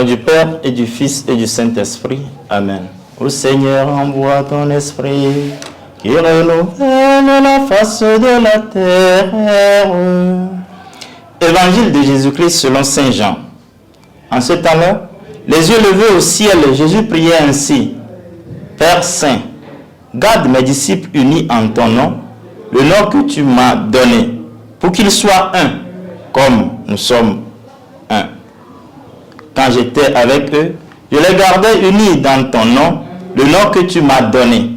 nom du Père et du Fils et du Saint-Esprit. Amen. Ô Seigneur, envoie ton esprit qui renouvelle la face de la terre. Évangile de Jésus-Christ selon Saint Jean. En ce temps-là, les yeux levés au ciel, Jésus priait ainsi. Père Saint, garde mes disciples unis en ton nom, le nom que tu m'as donné, pour qu'ils soient un, comme nous sommes un. Quand j'étais avec eux, je les gardais unis dans ton nom, le nom que tu m'as donné.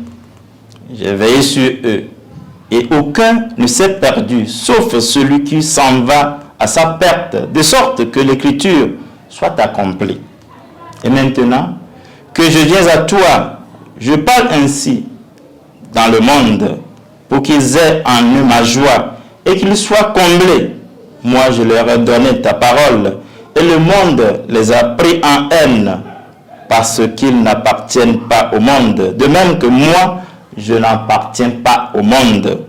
J'ai veillé sur eux, et aucun ne s'est perdu, sauf celui qui s'en va à sa perte, de sorte que l'écriture soit accomplie. Et maintenant que je viens à toi, je parle ainsi dans le monde, pour qu'ils aient en eux ma joie, et qu'ils soient comblés. Moi, je leur ai donné ta parole, et le monde les a pris en haine, parce qu'ils n'appartiennent pas au monde, de même que moi, je n'appartiens pas au monde.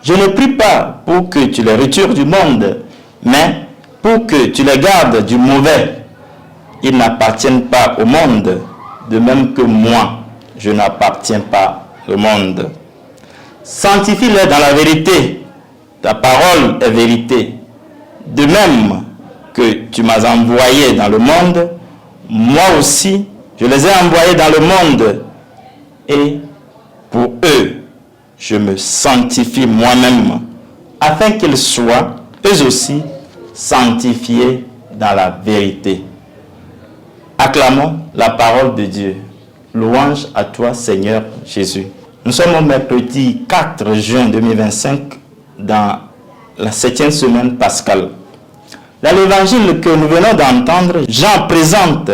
Je ne prie pas pour que tu les retires du monde, mais pour que tu les gardes du mauvais. Ils n'appartiennent pas au monde, de même que moi, je n'appartiens pas au monde. Sanctifie-les dans la vérité. Ta parole est vérité. De même que tu m'as envoyé dans le monde, moi aussi, je les ai envoyés dans le monde. Et pour eux, je me sanctifie moi-même, afin qu'ils soient, eux aussi, sanctifiés dans la vérité. Acclamons la parole de Dieu. Louange à toi, Seigneur Jésus. Nous sommes au mercredi 4 juin 2025, dans la 7e semaine pascale. Dans l'évangile que nous venons d'entendre, Jean présente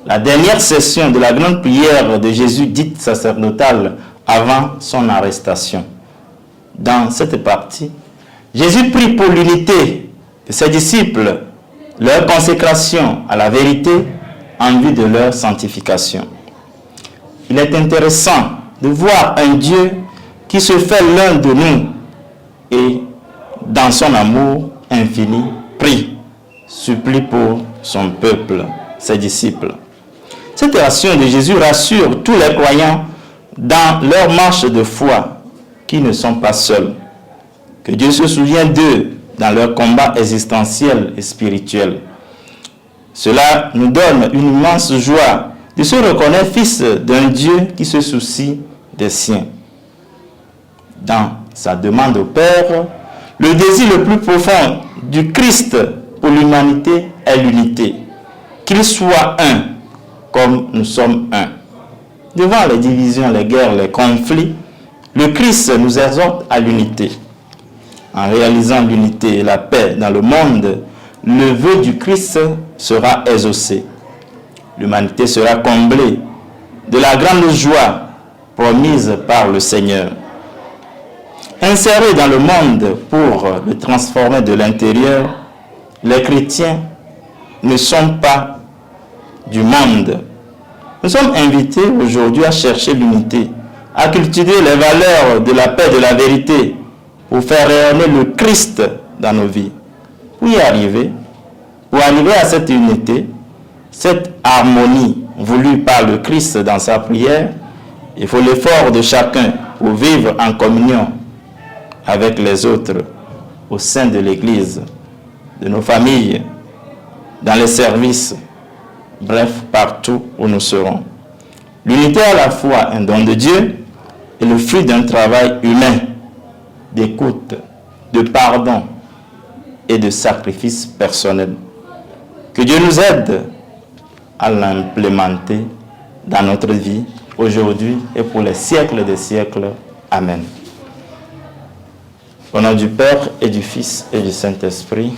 la dernière session de la grande prière de Jésus, dite sacerdotale, avant son arrestation. Dans cette partie, Jésus prie pour l'unité de ses disciples, leur consécration à la vérité en vue de leur sanctification. Il est intéressant de voir un Dieu qui se fait l'un de nous et, dans son amour infini, prie, supplie pour son peuple, ses disciples. Cette action de Jésus rassure tous les croyants dans leur marche de foi qui ne sont pas seuls. Que Dieu se souvienne d'eux dans leur combat existentiel et spirituel. Cela nous donne une immense joie de se reconnaître fils d'un Dieu qui se soucie des siens. Dans sa demande au Père, le désir le plus profond du Christ pour l'humanité est l'unité. Qu'il soit un, comme nous sommes un. Devant les divisions, les guerres, les conflits, le Christ nous exhorte à l'unité. En réalisant l'unité et la paix dans le monde, le vœu du Christ sera exaucé. L'humanité sera comblée de la grande joie promise par le Seigneur. Insérés dans le monde pour le transformer de l'intérieur, les chrétiens ne sont pas du monde. Nous sommes invités aujourd'hui à chercher l'unité, à cultiver les valeurs de la paix et de la vérité pour faire rayonner le Christ dans nos vies. Pour arriver à cette unité, cette harmonie voulue par le Christ dans sa prière, il faut l'effort de chacun pour vivre en communion avec les autres au sein de l'Église, de nos familles, dans les services, bref, partout où nous serons. L'unité est à la fois un don de Dieu et le fruit d'un travail humain, d'écoute, de pardon et de sacrifice personnel. Que Dieu nous aide à l'implémenter dans notre vie, aujourd'hui et pour les siècles des siècles. Amen. Au nom du Père et du Fils et du Saint-Esprit.